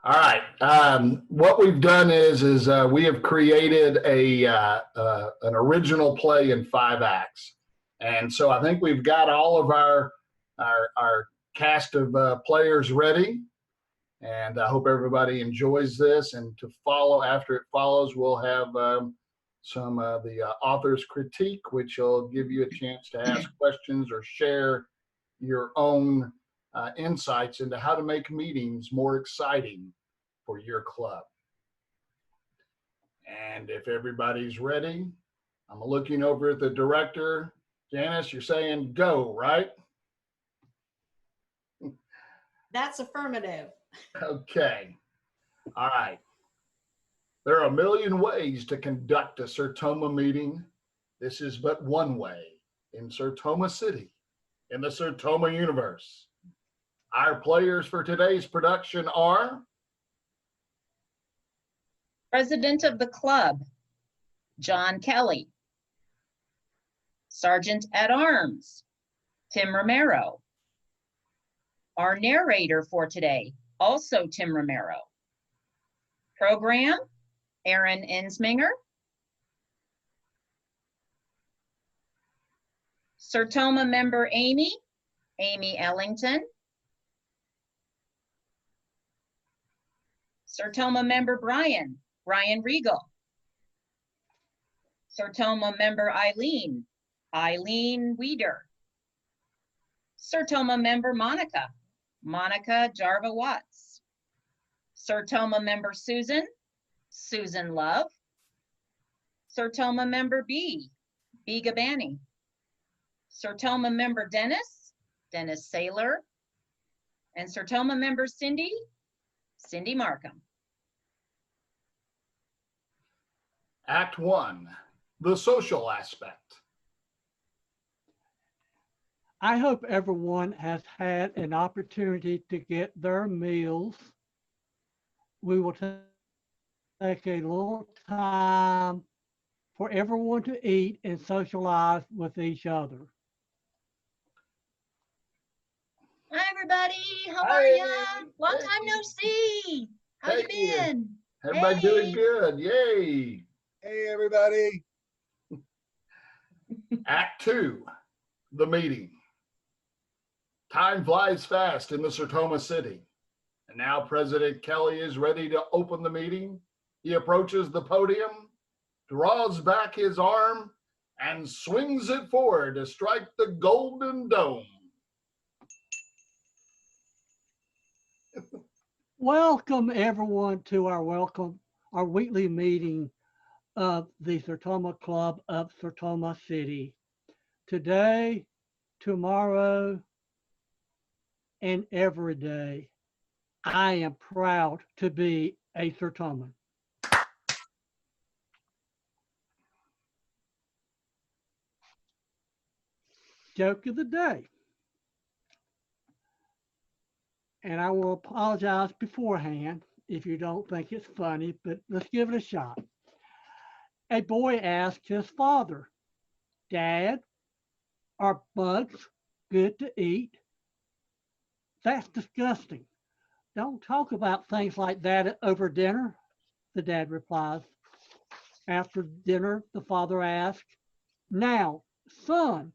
All right. What we've done is we have created an original play in 5 acts, and so I think we've got all of our cast of players ready, and I hope everybody enjoys this. And to follow after it follows, we'll have some of the author's critique, which will give you a chance to ask questions or share your own insights into how to make meetings more exciting for your club. And if everybody's ready, I'm looking over at the director. Janice, you're saying go, right? That's affirmative. Okay. All right. There are a million ways to conduct a Sertoma meeting. This is but one way in Sertoma City, in the Sertoma universe. Our players for today's production are President of the club, John Kelly. Sergeant at Arms, Tim Romero. Our narrator for today, also Tim Romero. Program, Aaron Ensminger. Sertoma member Amy Ellington. Sertoma member Brian Regal. Sertoma member Eileen Weeder. Sertoma member Monica Jarva Watts. Sertoma member Susan Love. Sertoma member B Gabani. Sertoma member Dennis Saylor. And Sertoma member Cindy Markham. Act 1, the social aspect. I hope everyone has had an opportunity to get their meals. We will take a little time for everyone to eat and socialize with each other. Hi everybody, how are ya? Long time no see. How you been? Everybody doing good, yay. Hey everybody. Act 2, the meeting. Time flies fast in the Sertoma City. And now President Kelly is ready to open the meeting. He approaches the podium, draws back his arm, and swings it forward to strike the golden dome. Welcome everyone to our weekly meeting of the Sertoma Club of Sertoma City. Today, tomorrow, and every day, I am proud to be a Sertoman. Joke of the day. And I will apologize beforehand if you don't think it's funny, but let's give it a shot. A boy asked his father, "Dad, are bugs good to eat?" "That's disgusting. Don't talk about things like that over dinner," the dad replies. After dinner, the father asked, "Now, son,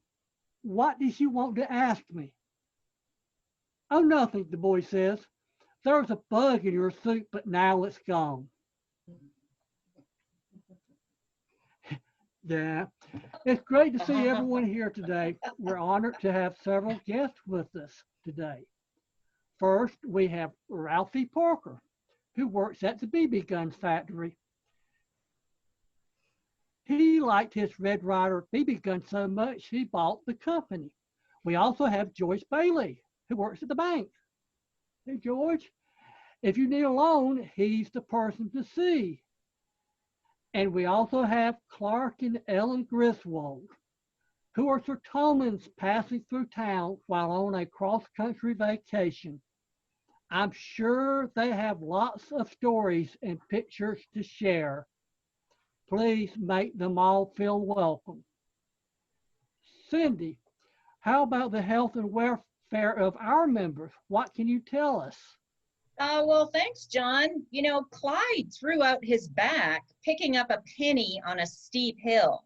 what did you want to ask me?" "Oh, nothing," the boy says. "There's a bug in your soup, but now it's gone." Yeah, it's great to see everyone here today. We're honored to have several guests with us today. First, we have Ralphie Parker, who works at the BB gun factory. He liked his Red Ryder BB gun so much he bought the company. We also have Joyce Bailey, who works at the bank. Hey, George, if you need a loan, he's the person to see. And we also have Clark and Ellen Griswold, who are Sertomans passing through town while on a cross-country vacation. I'm sure they have lots of stories and pictures to share. Please make them all feel welcome. Cindy, how about the health and welfare of our members? What can you tell us? Well, thanks, John. You know, Clyde threw out his back, picking up a penny on a steep hill.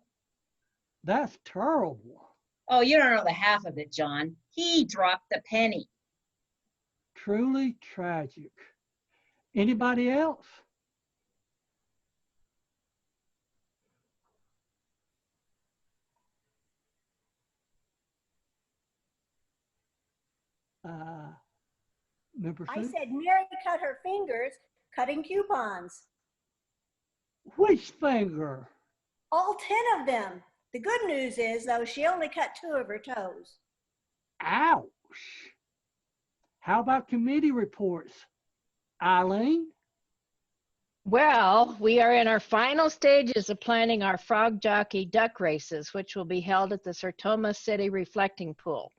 That's terrible. Oh, you don't know the half of it, John. He dropped the penny. Truly tragic. Anybody else? Member I Sue? said Mary cut her fingers cutting coupons. Which finger? All 10 of them. The good news is, though, she only cut 2 of her toes. Ouch. How about committee reports? Eileen? Well, we are in our final stages of planning our frog jockey duck races, which will be held at the Sertoma City Reflecting Pool.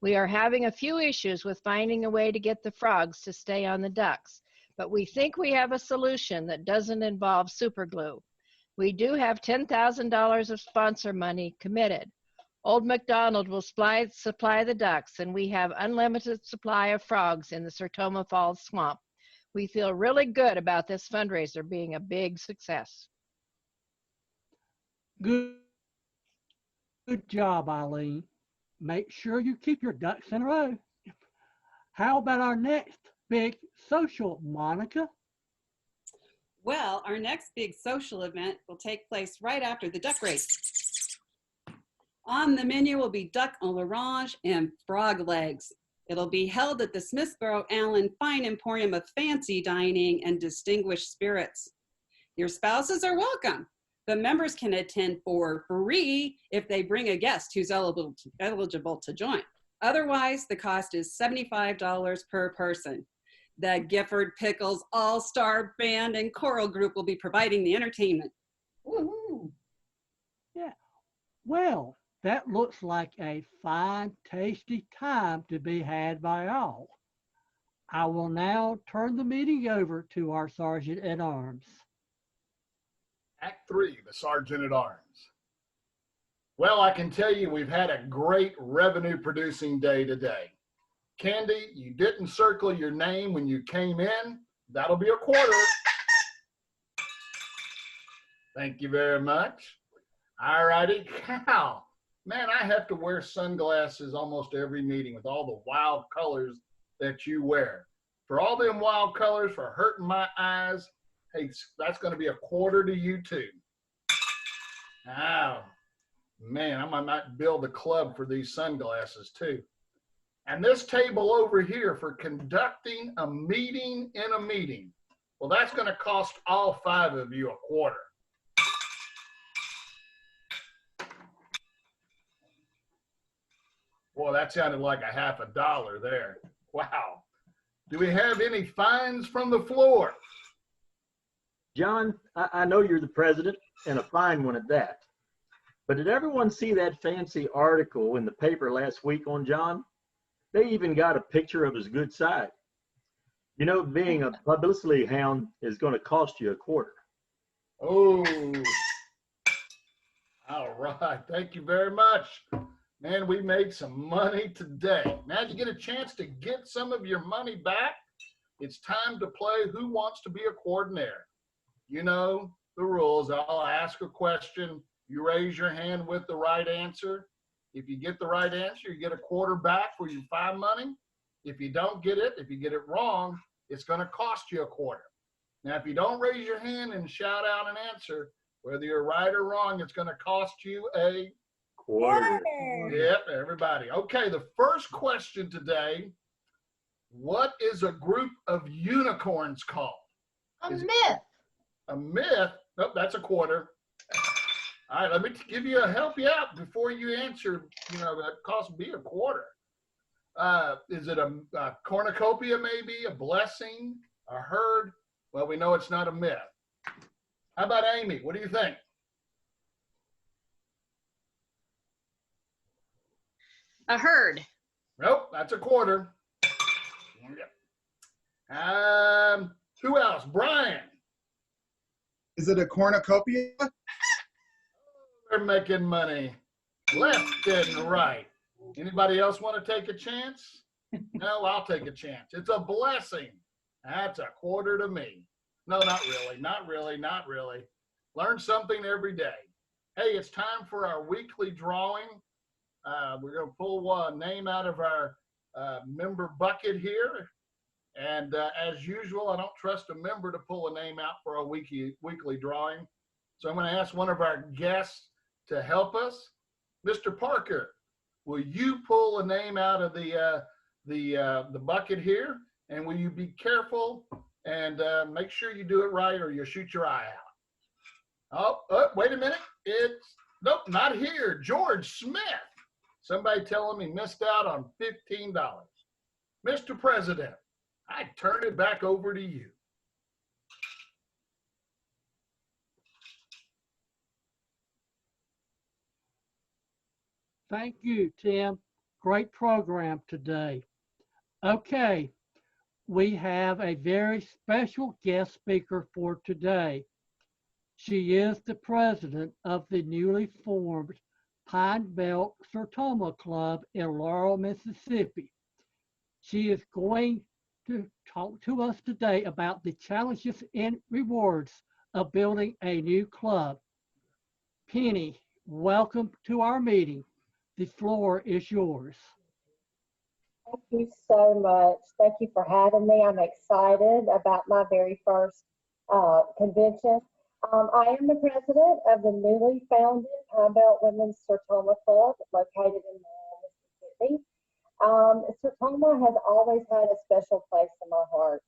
We are having a few issues with finding a way to get the frogs to stay on the ducks, but we think we have a solution that doesn't involve super glue. We do have $10,000 of sponsor money committed. Old MacDonald will supply the ducks, and we have unlimited supply of frogs in the Sertoma Falls swamp. We feel really good about this fundraiser being a big success. Good job, Eileen. Make sure you keep your ducks in a row. How about our next big social, Monica? Well, our next big social event will take place right after the duck race. On the menu will be duck en l'orange and frog legs. It'll be held at the Smithsboro Allen Fine Emporium of Fancy Dining and Distinguished Spirits. Your spouses are welcome, but members can attend for free if they bring a guest who's eligible to join. Otherwise, the cost is $75 per person. The Gifford Pickles All-Star Band and Choral Group will be providing the entertainment. Woo-hoo. Yeah. Well, that looks like a fine, tasty time to be had by all. I will now turn the meeting over to our Sergeant at Arms. Act 3, the Sergeant at Arms. Well, I can tell you we've had a great revenue producing day today. Candy, you didn't circle your name when you came in. That'll be a quarter. Thank you very much. All righty. Cow. Man, I have to wear sunglasses almost every meeting with all the wild colors that you wear. For all them wild colors, for hurting my eyes, hey, that's going to be a quarter to you too. Oh, man, I might build a club for these sunglasses too. And this table over here for conducting a meeting in a meeting. Well, that's going to cost all 5 of you a quarter. Boy, that sounded like a half a dollar there. Wow. Do we have any fines from the floor? John, I know you're the president, and a fine one at that. But did everyone see that fancy article in the paper last week on John? They even got a picture of his good side. You know, being a publicity hound is going to cost you a quarter. Oh, all right. Thank you very much. Man, we made some money today. Now you get a chance to get some of your money back. It's time to play Who Wants to Be a Coordinator. You know the rules. I'll ask a question. You raise your hand with the right answer. If you get the right answer, you get a quarter back for your fine money. If you don't get it, if you get it wrong, it's going to cost you a quarter. Now, if you don't raise your hand and shout out an answer, whether you're right or wrong, it's going to cost you a Quarter. Yep, everybody. Okay, the first question today, what is a group of unicorns called? A Is it myth. a myth? Nope, that's a quarter. All right, let me help you out before you answer. You know, that cost me a quarter. Is it a cornucopia maybe, a blessing, a herd? Well, we know it's not a myth. How about Amy? What do you think? A herd. Nope, that's a quarter. Yep. Who else? Brian. Is it a cornucopia? They're making money left and right. Anybody else want to take a chance? No, I'll take a chance. It's a blessing. That's a quarter to me. No, not really, not really, not really. Learn something every day. Hey, it's time for our weekly drawing. We're going to pull one name out of our member bucket here. And as usual, I don't trust a member to pull a name out for a weekly drawing. So I'm going to ask one of our guests to help us. Mr. Parker, will you pull a name out of the bucket here? And will you be careful and make sure you do it right or you'll shoot your eye out? Oh, wait a minute. Nope, not here. George Smith. Somebody telling me missed out on $15. Mr. President, I turn it back over to you. Thank you, Tim. Great program today. Okay, we have a very special guest speaker for today. She is the president of the newly formed Pine Belt Sertoma Club in Laurel, Mississippi. She is going to talk to us today about the challenges and rewards of building a new club. Penny, welcome to our meeting. The floor is yours. Thank you so much. Thank you for having me. I'm excited about my very first convention. I am the president of the newly founded Pine Belt Women's Sertoma Club located in Mississippi. Sertoma has always had a special place in my heart.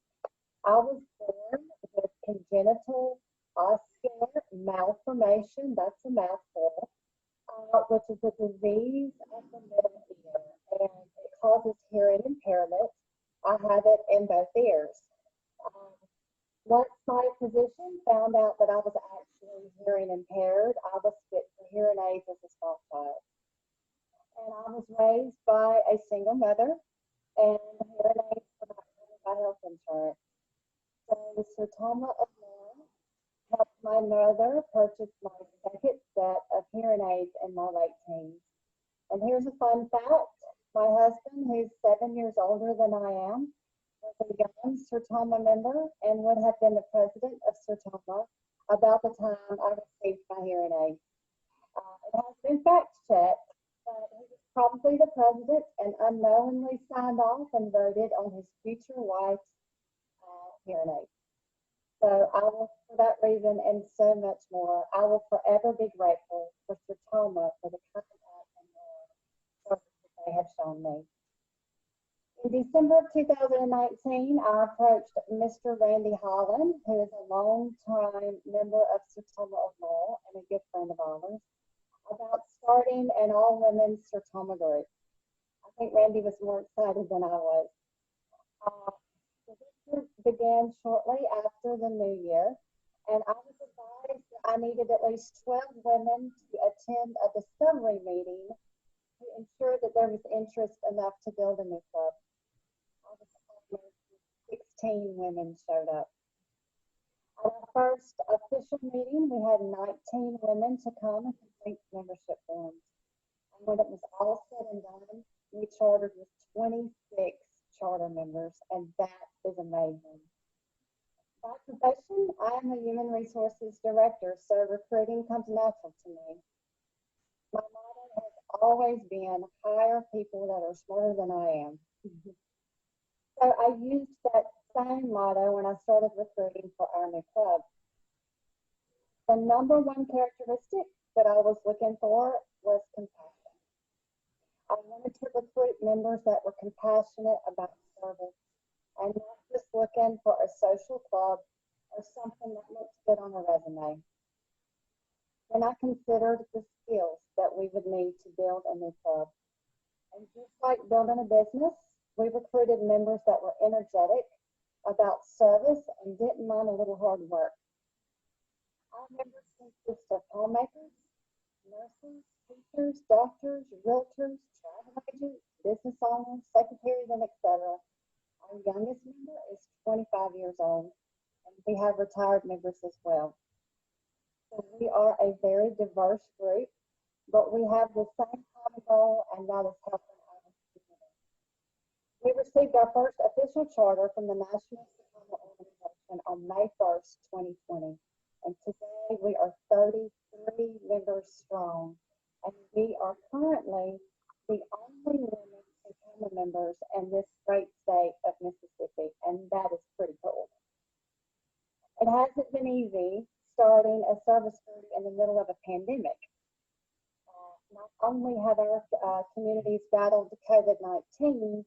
I was born with congenital ocular malformation, that's a mouthful, which is a disease of the middle ear, and it causes hearing impairment. I have it in both ears. Once my physician found out that I was actually hearing impaired, I was fit for hearing aids as a small child. And I was raised by a single mother, and hearing aids were not covered by health insurance. So the Sertoma of Laurel helped my mother purchase my second set of hearing aids in my late teens. And here's a fun fact. My husband, who's 7 years older than I am, was a young Sertoma member and would have been the president of Sertoma about the time I received my hearing aid. It has been fact-checked, but he was probably the president and unknowingly signed off and voted on his future wife's hearing aid. So I will, for that reason and so much more, I will forever be grateful for Sertoma for the kind and service that they have shown me. In December of 2019, I approached Mr. Randy Holland, who is a longtime member of Sertoma of Laurel and a good friend of ours, about starting an all-women's Sertoma group. I think Randy was more excited than I was. The group began shortly after the new year, and I was advised that I needed at least 12 women to attend a discovery meeting to ensure that there was interest enough to build a new club. 16 women showed up. At our first official meeting, we had 19 women to come and complete membership forms. And when it was all said and done, we chartered with 26 charter members, and that is amazing. By profession, I am a human resources director, so recruiting comes natural to me. My motto has always been hire people that are smarter than I am. So I used that same motto when I started recruiting for our new club. The number one characteristic that I was looking for was compassion. I wanted to recruit members that were compassionate about service and not just looking for a social club or something that looks good on a resume. When I considered the skills that we would need to build a new club, and just like building a business, we recruited members that were energetic about service and didn't mind a little hard work. Our members consist of homemakers, nurses, teachers, doctors, realtors, travel agents, business owners, secretaries, and etc. Our youngest member is 25 years old, and we have retired members as well. So we are a very diverse group, but we have the same common goal, and that is helping our community. We received our first official charter from the National on May 1st, 2020. And today we are 33 members strong. And we are currently the only women Sertoma members in this great state of Mississippi. And that is pretty cool. It hasn't been easy starting a service group in the middle of a pandemic. Not only have our communities battled COVID-19,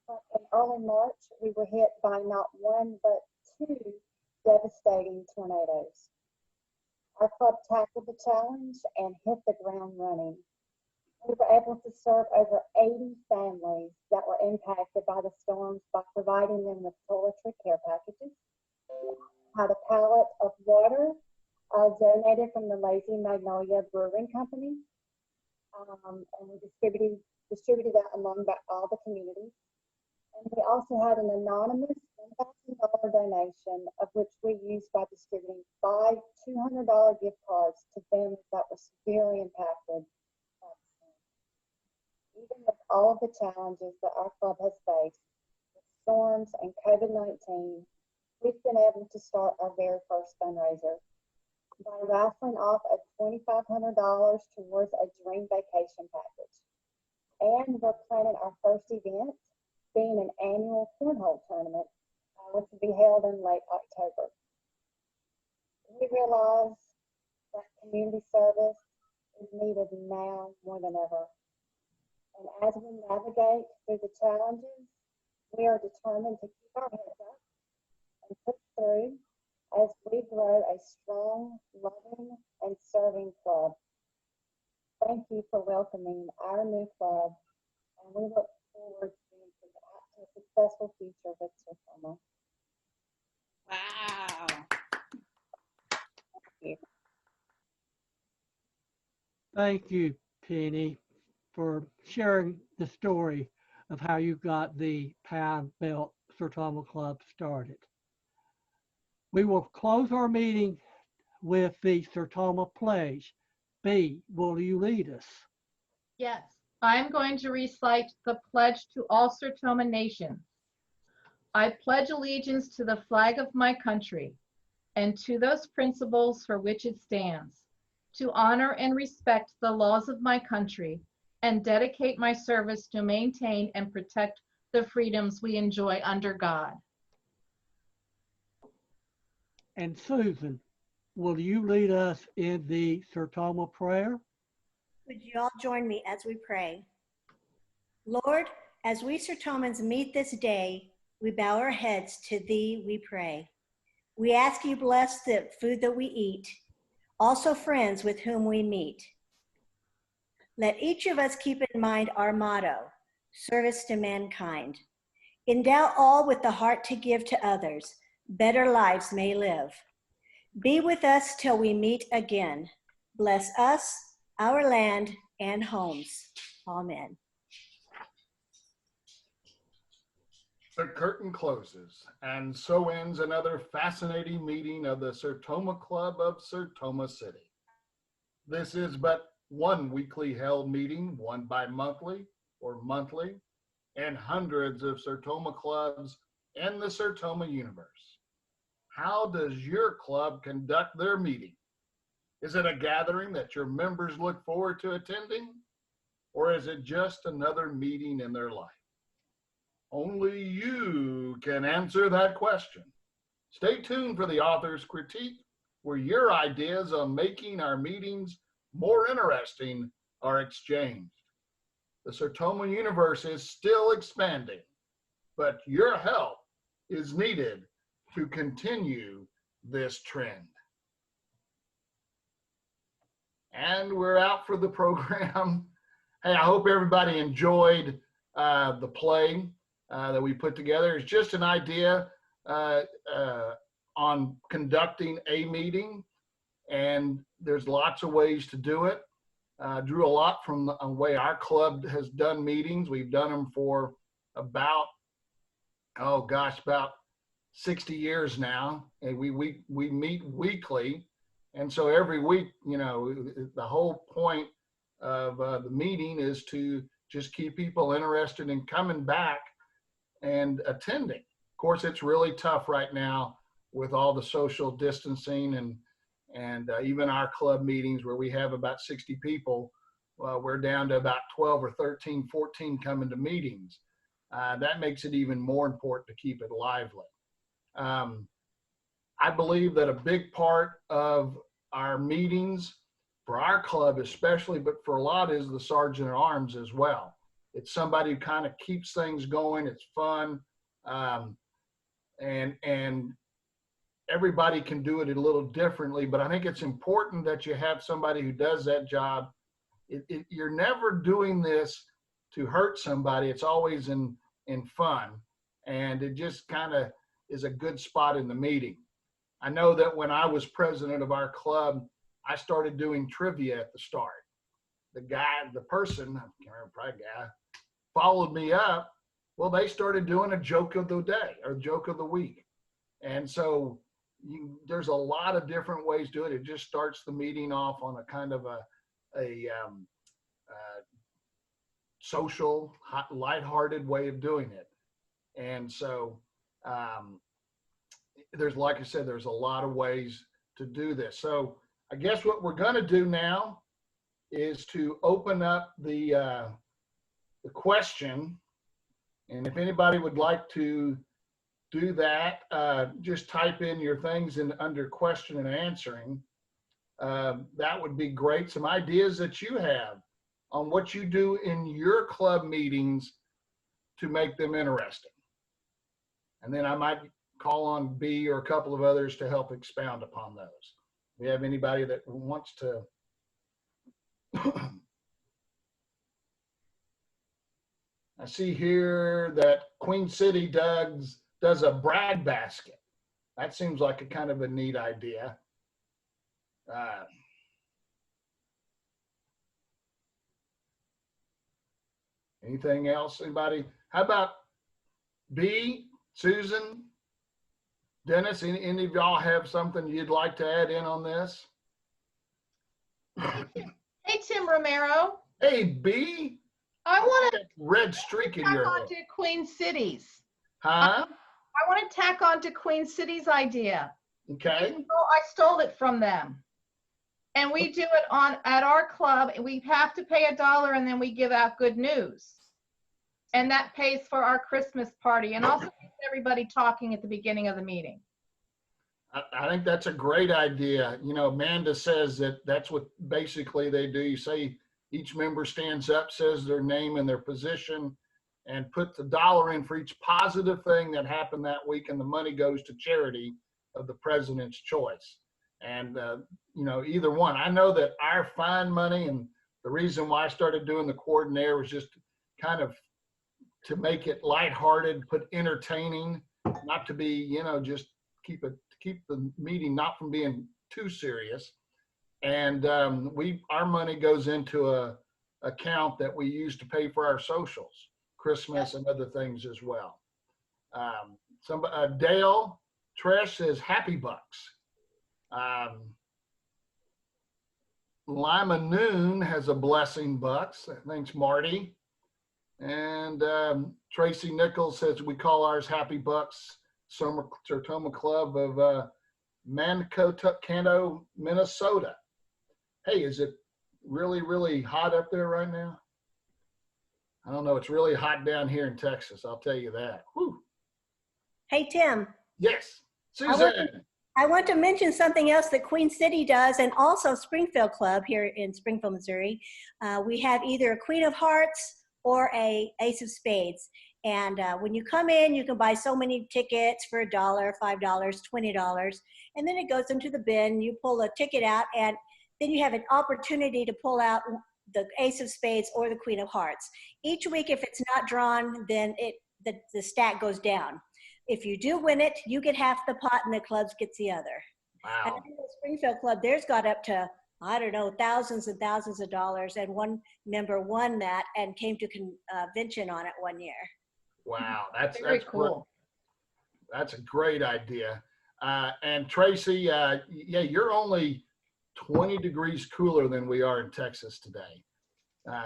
but in early March, we were hit by not one, but two devastating tornadoes. Our club tackled the challenge and hit the ground running. We were able to serve over 80 families that were impacted by the storms by providing them with toiletry care packages. Had a pallet of water donated from the Lazy Magnolia Brewing Company. And we distributed that among all the communities. And we also had an anonymous $1,000 donation, of which we used by distributing 5 $200 gift cards to families that were severely impacted. Even with all of the challenges that our club has faced, with storms and COVID-19, we've been able to start our very first fundraiser by raffling off a $2,500 towards a dream vacation package. And we're planning our first event, being an annual cornhole tournament, which will be held in late October. We realize that community service is needed now more than ever. And as we navigate through the challenges, we are determined to keep our heads up and push through as we grow a strong, loving, and serving club. Thank you for welcoming our new club, and we look forward to a successful future with Sertoma. Wow. Thank you. Thank you, Penny, for sharing the story of how you got the Pound Belt Sertoma Club started. We will close our meeting with the Sertoma Pledge. B, will you lead us? Yes, I'm going to recite the pledge to all Sertoma nations. I pledge allegiance to the flag of my country and to those principles for which it stands, to honor and respect the laws of my country and dedicate my service to maintain and protect the freedoms we enjoy under God. And Susan, will you lead us in the Sertoma prayer? Would you all join me as we pray? Lord, as we Sertomans meet this day, we bow our heads to thee, we pray. We ask you bless the food that we eat, also friends with whom we meet. Let each of us keep in mind our motto, service to mankind. Endow all with the heart to give to others, better lives may live. Be with us till we meet again. Bless us, our land, and homes. Amen. The curtain closes, and so ends another fascinating meeting of the Sertoma Club of Sertoma City. This is but one weekly held meeting, one bi-monthly or monthly, and hundreds of Sertoma clubs in the Sertoma universe. How does your club conduct their meeting? Is it a gathering that your members look forward to attending? Or is it just another meeting in their life? Only you can answer that question. Stay tuned for the author's critique, where your ideas on making our meetings more interesting are exchanged. The Sertoma universe is still expanding, but your help is needed to continue this trend. And we're out for the program. Hey, I hope everybody enjoyed the play that we put together. It's just an idea on conducting a meeting, and there's lots of ways to do it. Drew a lot from the way our club has done meetings. We've done them for about, about 60 years now, and we meet weekly. And so every week, the whole point of the meeting is to just keep people interested in coming back and attending. Of course, it's really tough right now with all the social distancing and even our club meetings where we have about 60 people, we're down to about 12 or 13, 14 coming to meetings. That makes it even more important to keep it lively. I believe that a big part of our meetings for our club especially, but for a lot, is the sergeant at arms as well. It's somebody who kind of keeps things going. It's fun. And everybody can do it a little differently, but I think it's important that you have somebody who does that job. You're never doing this to hurt somebody. It's always in fun. And it just kind of is a good spot in the meeting. I know that when I was president of our club, I started doing trivia at the start. The person, I can't remember, probably guy, followed me up. Well, they started doing a joke of the day or joke of the week. And so there's a lot of different ways to do it. It just starts the meeting off on a kind of a social, lighthearted way of doing it. And so there's, like I said, there's a lot of ways to do this. So I guess what we're going to do now is to open up the question. And if anybody would like to do that, just type in your things under question and answering. That would be great. Some ideas that you have on what you do in your club meetings to make them interesting. And then I might call on B or a couple of others to help expound upon those. Do we have anybody that wants to? I see here that Queen City does a brag basket. That seems like a kind of a neat idea. Anything else? Anybody? How about B, Susan, Dennis? Any of y'all have something you'd like to add in on this? Hey, Tim Romero. Hey, B. I want that red streak in your head. to Queen Cities. Huh? I want to tack on to Queen City's idea. Okay. I stole it from them. And we do it at our club, and we have to pay $1 and then we give out good news. And that pays for our Christmas party and also keeps everybody talking at the beginning of the meeting. I think that's a great idea. You know, Amanda says that that's what basically they do. You say each member stands up, says their name and their position, and puts $1 in for each positive thing that happened that week, and the money goes to charity of the president's choice. And, you know, either one. I know that our fine money, and the reason why I started doing the coordinator was just kind of to make it lighthearted, put entertaining, not to be, you know, just keep the meeting not from being too serious. And our money goes into a account that we use to pay for our socials, Christmas and other things as well. Dale Tresh says Happy Bucks. Lima Noon has a blessing bucks. Thanks, Marty. And Tracy Nichols says we call ours Happy Bucks Sertoma Club of Mankato, Minnesota. Hey, is it really, really hot up there right now? I don't know. It's really hot down here in Texas. I'll tell you that. Whew. Hey, Tim. Yes, Suzanne. I want to mention something else that Queen City does, and also Springfield Club here in Springfield, Missouri. We have either a Queen of Hearts or a Ace of Spades. And when you come in, you can buy so many tickets for $1, $5, $20, and then it goes into the bin. You pull a ticket out, and then you have an opportunity to pull out the Ace of Spades or the Queen of Hearts. Each week, if it's not drawn, then the stack goes down. If you do win it, you get half the pot and the clubs gets the other. Wow. And the Springfield Club, theirs got up to, I don't know, thousands and thousands of dollars, and one member won that and came to convention on it one year. Wow, that's Very cool. That's a great idea. And Tracy, yeah, you're only 20 degrees cooler than we are in Texas today.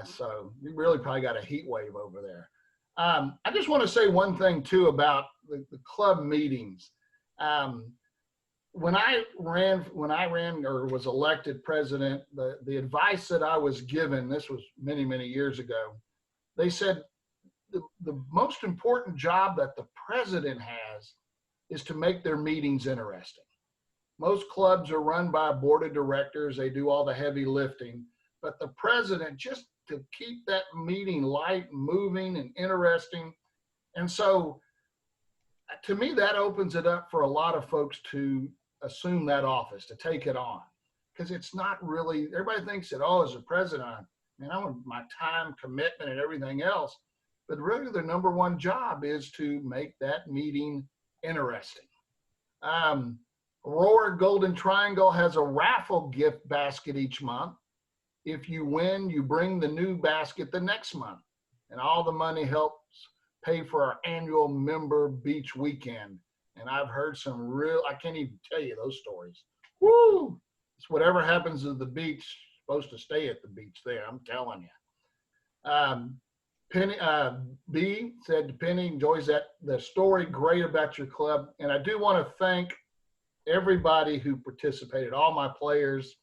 So you really probably got a heat wave over there. I just want to say one thing too about the club meetings. when I ran or was elected president, the advice that I was given, this was many, many years ago, they said the most important job that the president has is to make their meetings interesting. Most clubs are run by a board of directors. They do all the heavy lifting, but the president, just to keep that meeting light, moving, and interesting. And so to me, that opens it up for a lot of folks to assume that office, to take it on, because it's not really, everybody thinks that, oh, as a president, I want my time, commitment, and everything else. But really the number one job is to make that meeting interesting. Aurora Golden Triangle has a raffle gift basket each month. If you win, you bring the new basket the next month, and all the money helps pay for our annual member beach weekend. And I've heard some real, I can't even tell you those stories. Woo! It's whatever happens at the beach, supposed to stay at the beach there, I'm telling you. Penny, B said Penny enjoys the story, great about your club. And I do want to thank everybody who participated, all my players,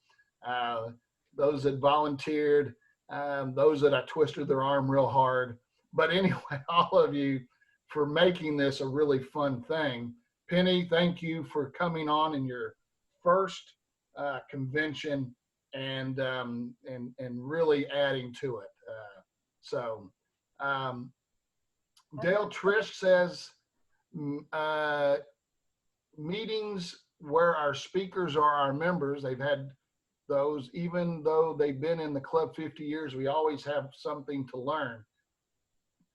those that volunteered, those that I twisted their arm real hard. But anyway, all of you for making this a really fun thing. Penny, thank you for coming on in your first convention and really adding to it. Dale Trish says, meetings where our speakers are our members, they've had those, even though they've been in the club 50 years, we always have something to learn.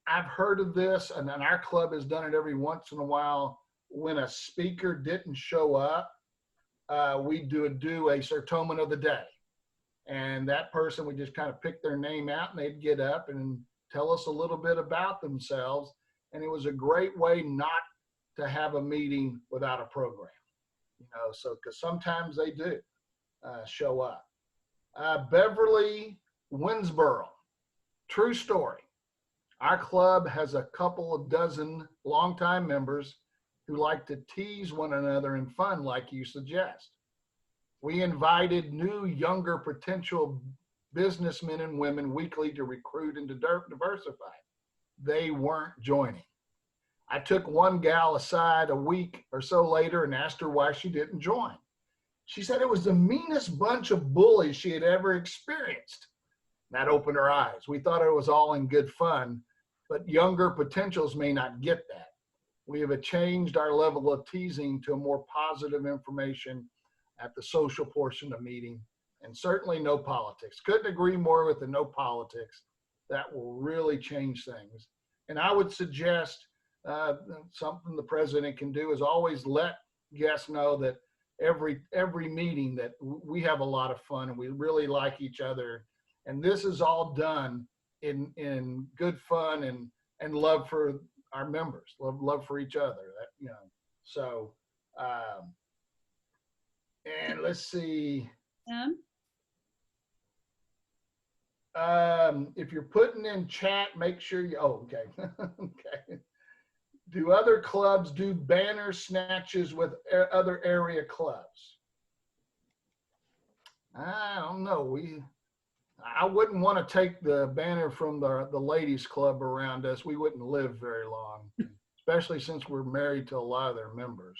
I've heard of this, and then our club has done it every once in a while. When a speaker didn't show up, we do a Sertoman of the day. And that person would just kind of pick their name out, and they'd get up and tell us a little bit about themselves. And it was a great way not to have a meeting without a program, so because sometimes they do show up. Beverly Winsboro, true story. Our club has a couple of dozen longtime members who like to tease one another in fun, like you suggest. We invited new, younger potential businessmen and women weekly to recruit and to diversify. They weren't joining. I took one gal aside a week or so later and asked her why she didn't join. She said it was the meanest bunch of bullies she had ever experienced. That opened her eyes. We thought it was all in good fun, but younger potentials may not get that. We have changed our level of teasing to a more positive information at the social portion of the meeting, and certainly no politics. Couldn't agree more with the no politics. That will really change things. And I would suggest something the president can do is always let guests know that every meeting that we have a lot of fun and we really like each other. And this is all done in good fun and love for our members, love for each other. So, and let's see. If you're putting in chat, make sure you, okay. Okay. Do other clubs do banner snatches with other area clubs? I don't know. I wouldn't want to take the banner from the ladies club around us. We wouldn't live very long, especially since we're married to a lot of their members.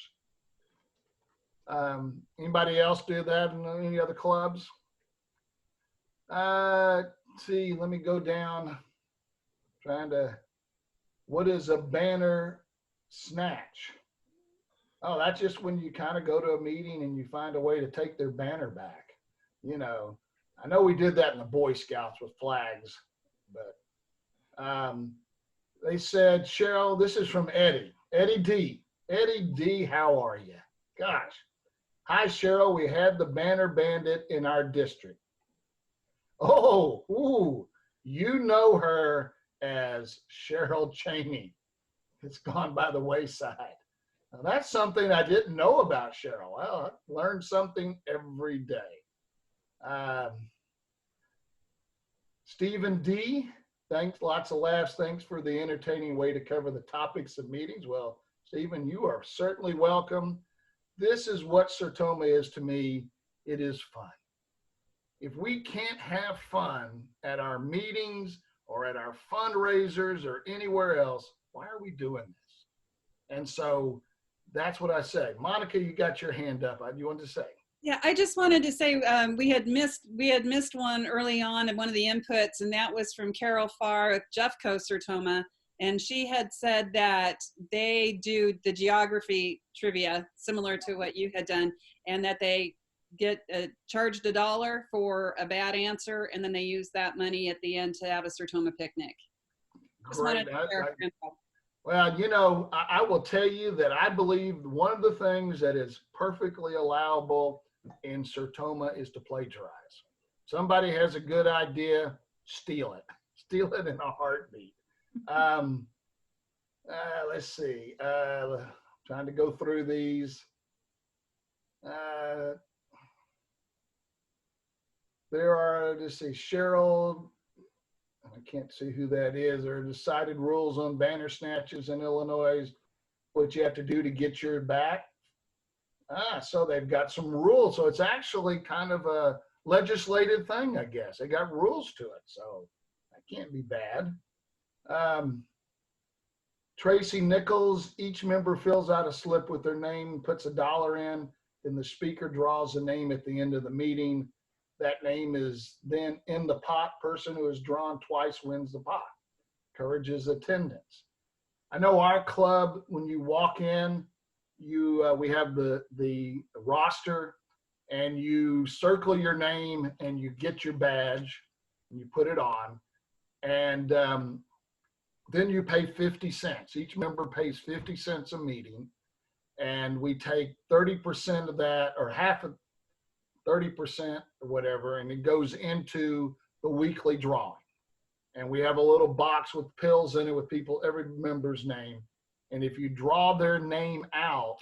Anybody else do that in any other clubs? Let's see, let me go down. What is a banner snatch? Oh, that's just when you kind of go to a meeting and you find a way to take their banner back. I know we did that in the Boy Scouts with flags, but they said, Cheryl, this is from Eddie. Eddie D. Eddie D, how are you? Gosh. Hi, Cheryl. We had the banner bandit in our district. Oh, ooh, you know her as Cheryl Cheney. It's gone by the wayside. Now, that's something I didn't know about Cheryl. Well, I learned something every day. Stephen D, thanks, lots of laughs. Thanks for the entertaining way to cover the topics of meetings. Well, Stephen, you are certainly welcome. this is what Sertoma is to me. It is fun. If we can't have fun at our meetings or at our fundraisers or anywhere else, why are we doing this? And so that's what I say. Monica, you got your hand up. You want to say? Yeah, I just wanted to say we had missed one early on in one of the inputs, and that was from Carol Farr of Jeffco Sertoma, and she had said that they do the geography trivia similar to what you had done, and that they get charged $1 for a bad answer, and then they use that money at the end to have a Sertoma picnic. Just wanted to share info. Well, you know, I will tell you that I believe one of the things that is perfectly allowable in Sertoma is to plagiarize. Somebody has a good idea, steal it. Steal it in a heartbeat. Let's see. Trying to go through these. There are, let's see, Cheryl. I can't see who that is. There are decided rules on banner snatches in Illinois, what you have to do to get your back. So they've got some rules. So it's actually kind of a legislative thing, I guess. They got rules to it, so that can't be bad. Tracy Nichols, each member fills out a slip with their name, puts $1 in, then the speaker draws a name at the end of the meeting. That name is then in the pot. Person who is drawn twice wins the pot. Encourages attendance. I know our club, when you walk in, we have the roster, and you circle your name and you get your badge and you put it on, and then you pay 50 cents. Each member pays 50 cents a meeting, and we take 30% of that, or half of 30% or whatever, and it goes into the weekly drawing. And we have a little box with pills in it with every member's name. And if you draw their name out,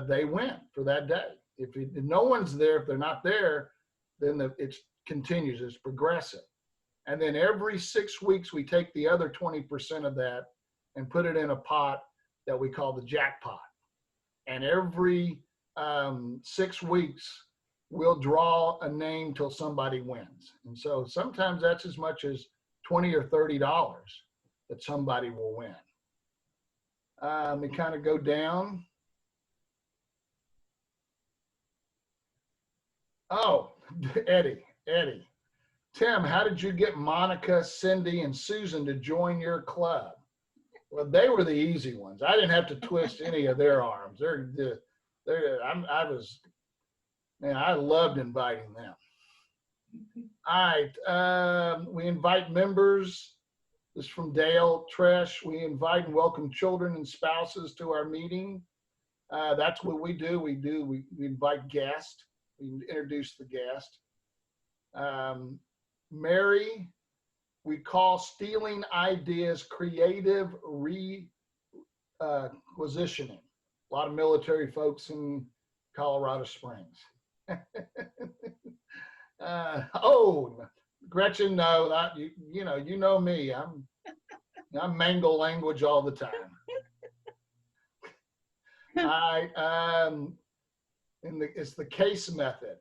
they win for that day. If no one's there, if they're not there, then it continues, it's progressive. And then every 6 weeks, we take the other 20% of that and put it in a pot that we call the jackpot. And every 6 weeks, we'll draw a name till somebody wins. And so sometimes that's as much as $20 or $30 that somebody will win. We kind of go down. Oh, Eddie. Tim, how did you get Monica, Cindy, and Susan to join your club? Well, they were the easy ones. I didn't have to twist any of their arms. I loved inviting them. All right, we invite members. This is from Dale Tresh. We invite and welcome children and spouses to our meeting. That's what we do. We invite guests. We introduce the guest. Mary, we call stealing ideas creative requisitioning. A lot of military folks in Colorado Springs. Gretchen, no, you know me. I'm mangle language all the time. It's the case method.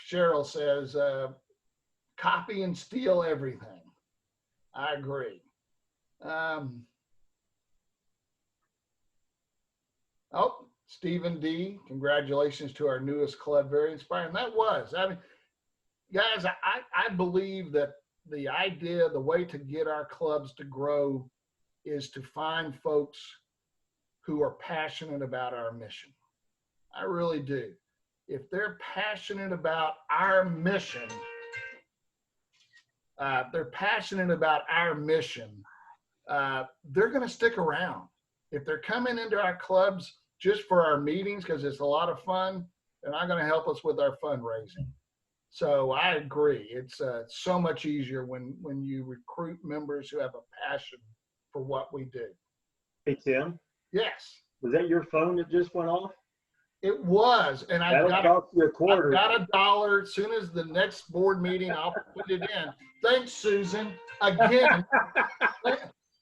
Cheryl says, copy and steal everything. I agree. Stephen D., congratulations to our newest club. Very inspiring. That was. I mean, guys, I believe that the idea, the way to get our clubs to grow is to find folks who are passionate about our mission. I really do. If they're passionate about our mission, they're going to stick around. If they're coming into our clubs just for our meetings because it's a lot of fun, they're not going to help us with our fundraising. So I agree. It's so much easier when you recruit members who have a passion for what we do. Hey, Tim. Yes. Was that your phone that just went off? It was, and I got $1. As soon as the next board meeting, I'll put it in. Thanks, Susan. Again,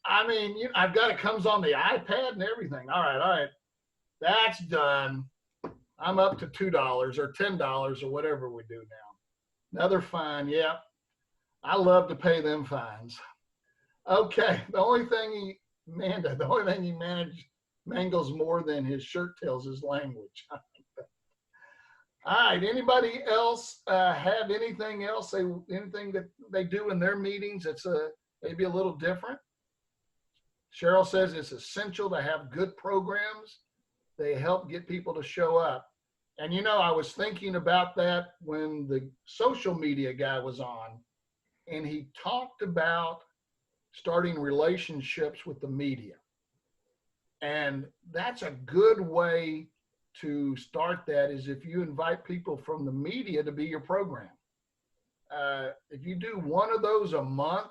I mean, I've got it comes on the iPad and everything. All right. That's done. I'm up to $2 or $10 or whatever we do now. Another fine. Yeah. I love to pay them fines. Okay. The only thing he mangles more than his shirt tails is language. All right. Anybody else have anything else? Anything that they do in their meetings that's maybe a little different? Cheryl says it's essential to have good programs. They help get people to show up. And you know, I was thinking about that when the social media guy was on, and he talked about starting relationships with the media. And that's a good way to start that, is if you invite people from the media to be your program. If you do one of those a month,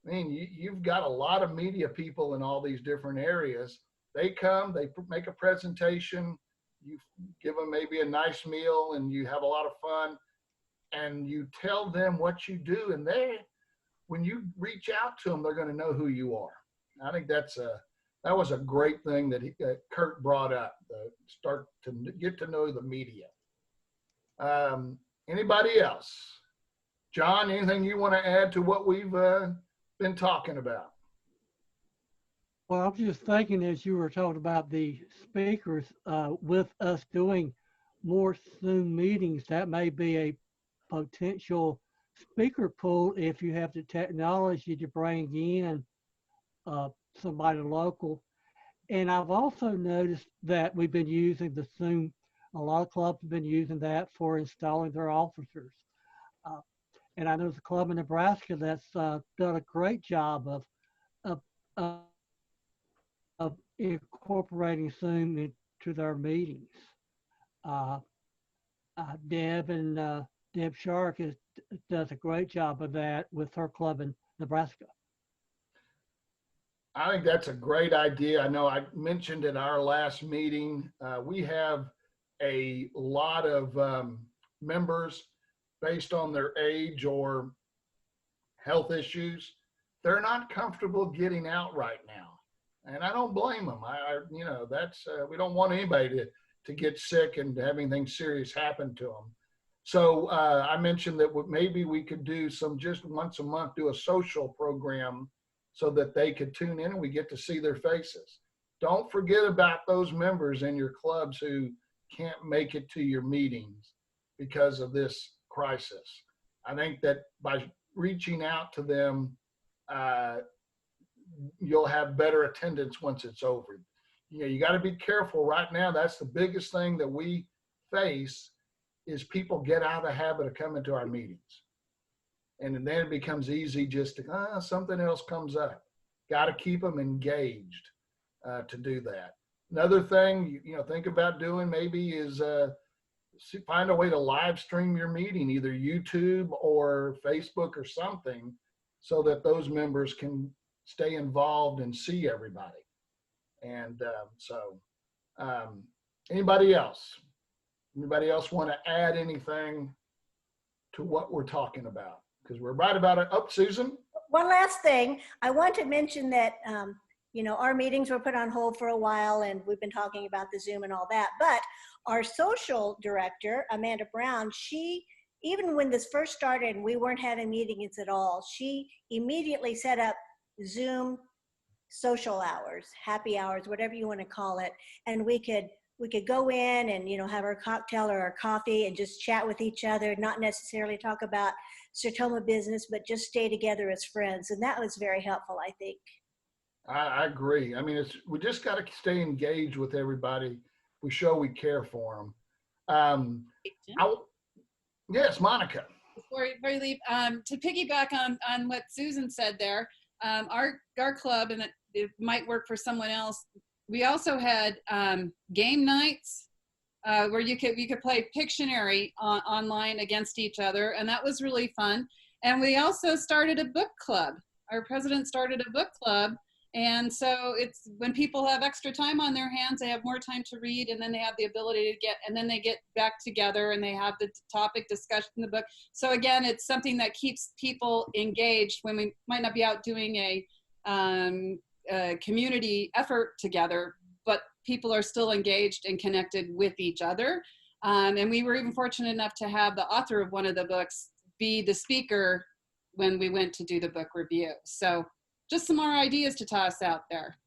I mean, you've got a lot of media people in all these different areas. They come, they make a presentation, you give them maybe a nice meal, and you have a lot of fun, and you tell them what you do, and when you reach out to them, they're going to know who you are. I think that was a great thing that Kurt brought up, start to get to know the media. Anybody else? John, anything you want to add to what we've been talking about? Well, I'm just thinking as you were talking about the speakers, with us doing more Zoom meetings, that may be a potential speaker pool if you have the technology to bring in somebody local. And I've also noticed that we've been using the Zoom, a lot of clubs have been using that for installing their officers. And I know there's a club in Nebraska that's done a great job of incorporating Zoom into their meetings. Deb Shark does a great job of that with her club in Nebraska. I think that's a great idea. I know I mentioned at our last meeting, we have a lot of members based on their age or health issues. They're not comfortable getting out right now. And I don't blame them. We don't want anybody to get sick and have anything serious happen to them. So I mentioned that maybe we could do just once a month, do a social program so that they could tune in and we get to see their faces. Don't forget about those members in your clubs who can't make it to your meetings because of this crisis. I think that by reaching out to them, you'll have better attendance once it's over. You got to be careful right now. That's the biggest thing that we face, is people get out of the habit of coming to our meetings. And then it becomes easy just to, something else comes up. Got to keep them engaged to do that. Another thing, think about doing maybe is find a way to live stream your meeting, either YouTube or Facebook or something, so that those members can stay involved and see everybody. And anybody else? Anybody else want to add anything to what we're talking about? Because we're right about it. Oh, Susan? One last thing. I want to mention that, our meetings were put on hold for a while, and we've been talking about the Zoom and all that. But our social director, Amanda Brown, even when this first started and we weren't having meetings at all, she immediately set up Zoom social hours, happy hours, whatever you want to call it. And we could go in and, have our cocktail or our coffee and just chat with each other, not necessarily talk about Sertoma business, but just stay together as friends. And that was very helpful, I think. I agree. I mean, we just got to stay engaged with everybody. We show we care for them. Yes, Monica. Before you leave, to piggyback on what Susan said there, our club, and it might work for someone else, we also had game nights where you could play Pictionary online against each other, and that was really fun. And we also started a book club. Our president started a book club, and so it's when people have extra time on their hands, they have more time to read, and then they have the ability to they get back together and they have the topic discussion in the book. So again, it's something that keeps people engaged when we might not be out doing a community effort together, but people are still engaged and connected with each other. And we were even fortunate enough to have the author of one of the books be the speaker when we went to do the book review. So just some more ideas to toss out there.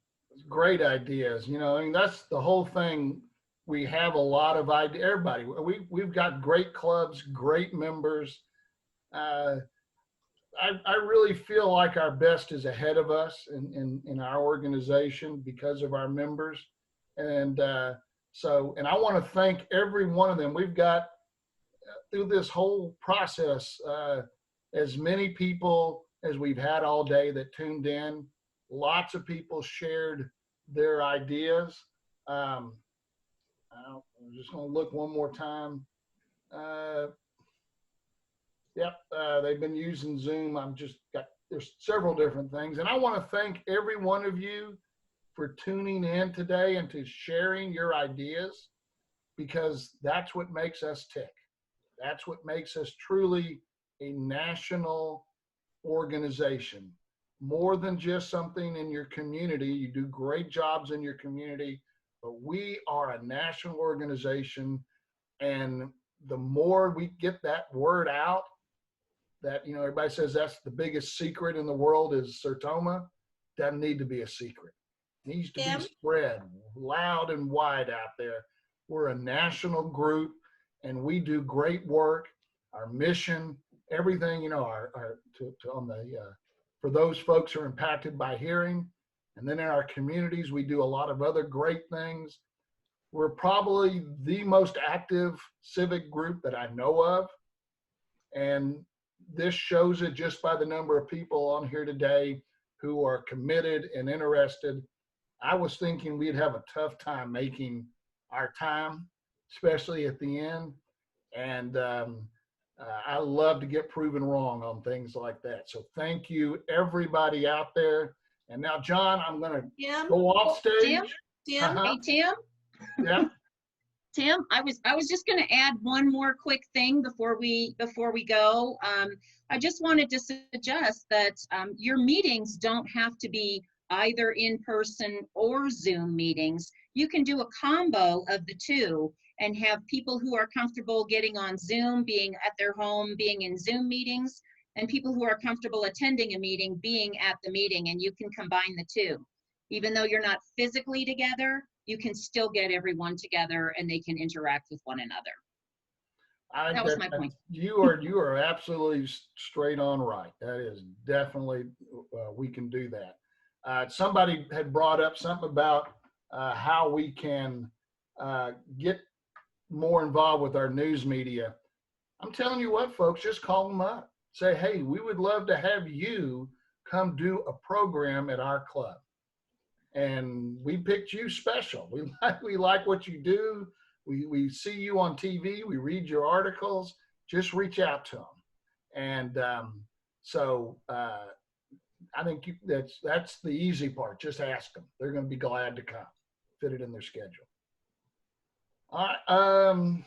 Great ideas. You know, I mean, that's the whole thing. We have a lot of ideas. Everybody, we've got great clubs, great members. I really feel like our best is ahead of us in our organization because of our members. And and I want to thank every one of them. We've got through this whole process, as many people as we've had all day that tuned in. Lots of people shared their ideas. I'm just going to look one more time. Yep, they've been using Zoom. There's several different things. And I want to thank every one of you for tuning in today and to sharing your ideas, because that's what makes us tick. That's what makes us truly a national organization. More than just something in your community. You do great jobs in your community, but we are a national organization. And the more we get that word out, that, you know, everybody says that's the biggest secret in the world is Sertoma. Doesn't need to be a secret. It needs to be spread loud and wide out there. We're a national group and we do great work. Our mission, everything, you know, for those folks who are impacted by hearing. And then in our communities, we do a lot of other great things. We're probably the most active civic group that I know of. And this shows it just by the number of people on here today who are committed and interested. I was thinking we'd have a tough time making our time, especially at the end. And I love to get proven wrong on things like that. So thank you, everybody out there. And now, John, I'm going to go off stage. Tim, hey, Tim. Yeah. Tim, I was just going to add one more quick thing before we go. I just wanted to suggest that your meetings don't have to be either in person or Zoom meetings. You can do a combo of the two and have people who are comfortable getting on Zoom, being at their home, being in Zoom meetings, and people who are comfortable attending a meeting, being at the meeting, and you can combine the two. Even though you're not physically together, you can still get everyone together and they can interact with one another. That was my point. You are absolutely straight on right. That is definitely, we can do that. Somebody had brought up something about how we can get more involved with our news media. I'm telling you what, folks, just call them up. Say, hey, we would love to have you come do a program at our club. And we picked you special. We like what you do. We see you on TV. We read your articles. Just reach out to them. And I think that's the easy part. Just ask them. They're going to be glad to come. Fit it in their schedule. All right.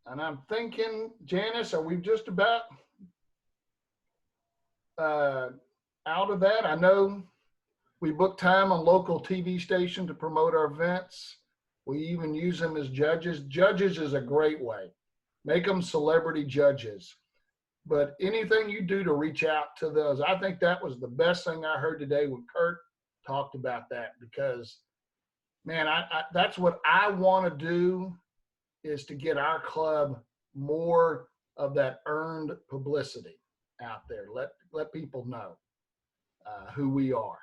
And I'm thinking, Janice, are we just about out of that? I know we book time on local TV station to promote our events. We even use them as judges. Judges is a great way. Make them celebrity judges. But anything you do to reach out to those, I think that was the best thing I heard today when Kurt talked about that, because, man, that's what I want to do, is to get our club more of that earned publicity out there. Let people know who we are.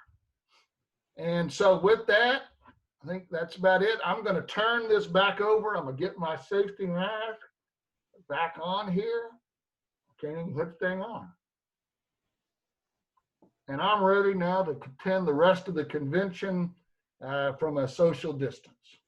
And so with that, I think that's about it. I'm going to turn this back over. I'm going to get my safety mask back on here. Can't even put the thing on. And I'm ready now to attend the rest of the convention from a social distance.